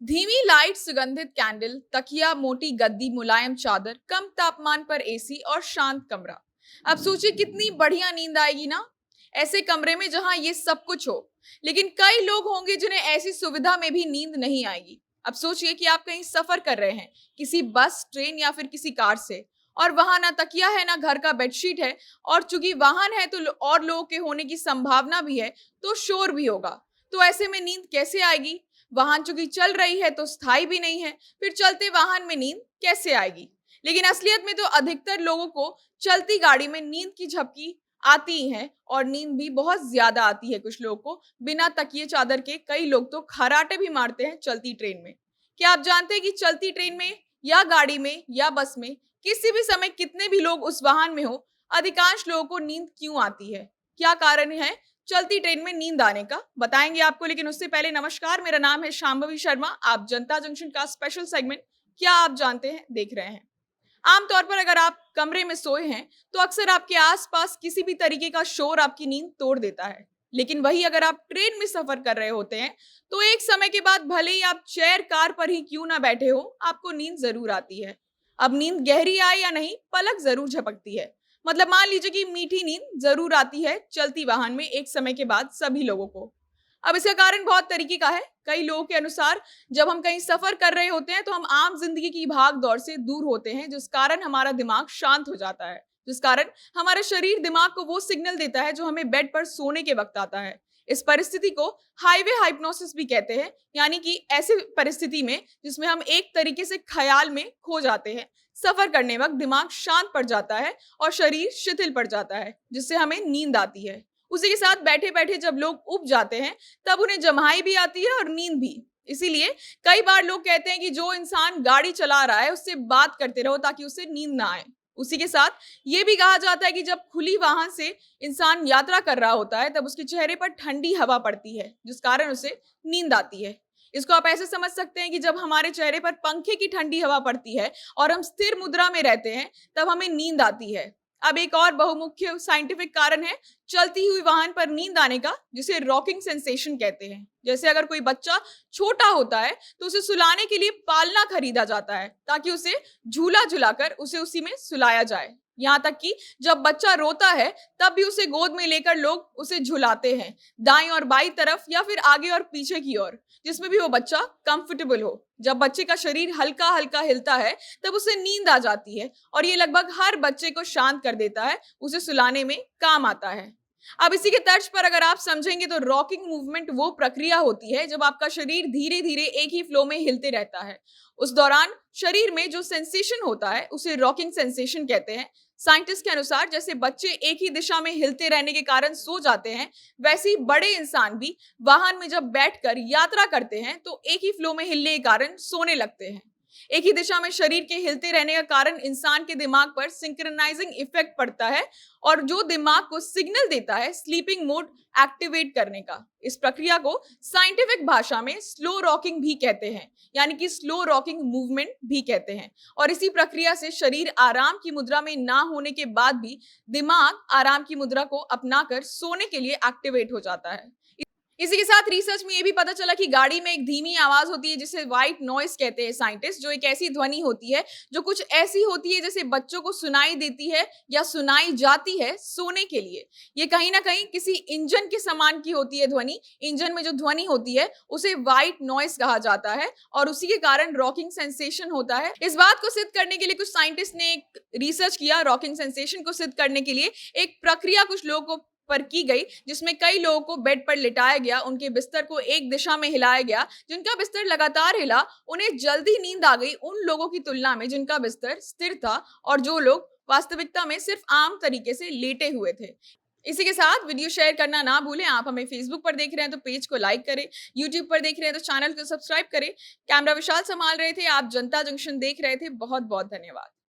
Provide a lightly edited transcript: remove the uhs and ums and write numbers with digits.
धीमी लाइट, सुगंधित कैंडल, तकिया, मोटी गद्दी, मुलायम चादर, कम तापमान पर एसी और शांत कमरा। अब सोचिए कितनी बढ़िया नींद आएगी ना, ऐसे कमरे में जहां ये सब कुछ हो। लेकिन कई लोग होंगे जिन्हें ऐसी सुविधा में भी नींद नहीं आएगी। अब सोचिए कि आप कहीं सफर कर रहे हैं, किसी बस, ट्रेन या फिर किसी कार से, और वहां ना तकिया है ना घर का बेडशीट है, और चूंकि वाहन है तो और लोगों के होने की संभावना भी है, तो शोर भी होगा। तो ऐसे में नींद कैसे आएगी? वाहन चूंकि चल रही है तो स्थायी भी नहीं है, फिर चलते वाहन में नींद कैसे आएगी? लेकिन असलियत में तो अधिकतर लोगों को चलती गाड़ी में नींद की झपकी आती ही है, और नींद भी बहुत ज्यादा आती है कुछ लोगों को। बिना तकिए चादर के कई लोग तो खराटे भी मारते हैं चलती ट्रेन में। क्या आप जानते हैं कि चलती ट्रेन में या गाड़ी में या बस में किसी भी समय कितने भी लोग उस वाहन में हो, अधिकांश लोगों को नींद क्यों आती है? क्या कारण है चलती ट्रेन में नींद आने का? बताएंगे आपको, लेकिन उससे पहले नमस्कार, मेरा नाम है शांभवी शर्मा। आप जनता जंक्शन का स्पेशल सेगमेंट क्या आप जानते हैं देख रहे हैं। आमतौर पर अगर आप कमरे में सोए हैं तो अक्सर आपके आसपास किसी भी तरीके का शोर आपकी नींद तोड़ देता है। लेकिन वही अगर आप ट्रेन में सफर कर रहे होते हैं तो एक समय के बाद भले ही आप चेयर कार पर ही क्यों ना बैठे हो, आपको नींद जरूर आती है। अब नींद गहरी आए या नहीं, पलक जरूर झपकती है। मतलब मान लीजिए कि मीठी नींद जरूर आती है चलती वाहन में एक समय के बाद सभी लोगों को। अब इसका कारण बहुत तरीके का है। कई लोगों के अनुसार जब हम कहीं सफर कर रहे होते हैं तो हम आम जिंदगी की भाग दौड़ से दूर होते हैं, जिस कारण हमारा दिमाग शांत हो जाता है, जिस कारण हमारा शरीर दिमाग को वो सिग्नल देता है जो हमें बेड पर सोने के वक्त आता है। इस परिस्थिति को हाईवे हाइप्नोसिस भी कहते हैं, यानी कि ऐसी परिस्थिति में जिसमें हम एक तरीके से ख्याल में खो जाते हैं। सफर करने वक्त दिमाग शांत पड़ जाता है और शरीर शिथिल पड़ जाता है, जिससे हमें नींद आती है। उसी के साथ बैठे बैठे जब लोग उब जाते हैं तब उन्हें जम्हाई भी आती है और नींद भी। इसीलिए कई बार लोग कहते हैं कि जो इंसान गाड़ी चला रहा है उससे बात करते रहो ताकि उसे नींद ना आए। उसी के साथ ये भी कहा जाता है कि जब खुली वाहन से इंसान यात्रा कर रहा होता है तब उसके चेहरे पर ठंडी हवा पड़ती है, जिस कारण उसे नींद आती है। इसको आप ऐसे समझ सकते हैं कि जब हमारे चेहरे पर पंखे की ठंडी हवा पड़ती है और हम स्थिर मुद्रा में रहते हैं तब हमें नींद आती है। अब एक और बहुमुख्य साइंटिफिक कारण है चलती हुई वाहन पर नींद आने का, जिसे रॉकिंग सेंसेशन कहते हैं। जैसे अगर कोई बच्चा छोटा होता है तो उसे सुलाने के लिए पालना खरीदा जाता है ताकि उसे झूला झुलाकर उसे उसी में सुलाया जाए। यहाँ तक कि जब बच्चा रोता है तब भी उसे गोद में लेकर लोग उसे झुलाते हैं, दाईं और बाईं तरफ या फिर आगे और पीछे की ओर, जिसमें भी वो बच्चा कंफर्टेबल हो। जब बच्चे का शरीर हल्का हल्का हिलता है तब उसे नींद आ जाती है, और ये लगभग हर बच्चे को शांत कर देता है, उसे सुलाने में काम आता है। अब इसी के तर्ज पर अगर आप समझेंगे तो रॉकिंग मूवमेंट वो प्रक्रिया होती है जब आपका शरीर धीरे धीरे एक ही फ्लो में हिलते रहता है। उस दौरान शरीर में जो सेंसेशन होता है उसे रॉकिंग सेंसेशन कहते हैं। साइंटिस्ट के अनुसार जैसे बच्चे एक ही दिशा में हिलते रहने के कारण सो जाते हैं, वैसे ही बड़े इंसान भी वाहन में जब बैठकर यात्रा करते हैं तो एक ही फ्लो में हिलने के कारण सोने लगते हैं। एक ही दिशा में शरीर के हिलते रहने का कारण इंसान के दिमाग पर सिंक्रोनाइजिंग इफेक्ट पड़ता है, और जो दिमाग को सिग्नल देता है स्लीपिंग मोड एक्टिवेट करने का। इस प्रक्रिया को साइंटिफिक भाषा में स्लो रॉकिंग भी कहते हैं, यानी कि स्लो रॉकिंग मूवमेंट भी कहते हैं। और इसी प्रक्रिया से शरीर आराम की मुद्रा में ना होने के बाद भी दिमाग आराम की मुद्रा को अपनाकर सोने के लिए एक्टिवेट हो जाता है। इसी के साथ रिसर्च में ये भी पता चला कि गाड़ी में एक धीमी आवाज होती है जिसे व्हाइट नॉइस कहते हैं साइंटिस्ट, जो एक ऐसी ध्वनि होती है जो कुछ ऐसी होती है जैसे बच्चों को सुनाई देती है या सुनाई जाती है सोने के लिए। ये कहीं ना कहीं किसी इंजन के समान की होती है ध्वनि। इंजन में जो ध्वनि होती है उसे व्हाइट नॉइस कहा जाता है, और उसी के कारण रॉकिंग सेंसेशन होता है। इस बात को सिद्ध करने के लिए कुछ साइंटिस्ट ने एक रिसर्च किया। रॉकिंग सेंसेशन को सिद्ध करने के लिए एक प्रक्रिया कुछ लोगों को पर की गई, जिसमें कई लोगों को बेड पर लिटाया गया, उनके बिस्तर को एक दिशा में हिलाया गया। जिनका बिस्तर लगातार हिला उन्हें जल्दी नींद आ गई उन लोगों की तुलना में जिनका बिस्तर स्थिर था और जो लोग वास्तविकता में सिर्फ आम तरीके से लेटे हुए थे। इसी के साथ वीडियो शेयर करना ना भूलें। आप हमें फेसबुक पर देख रहे हैं तो पेज को लाइक करें, यूट्यूब पर देख रहे हैं तो चैनल को सब्सक्राइब करें। कैमरा विशाल संभाल रहे थे, आप जनता जंक्शन देख रहे थे। बहुत बहुत धन्यवाद।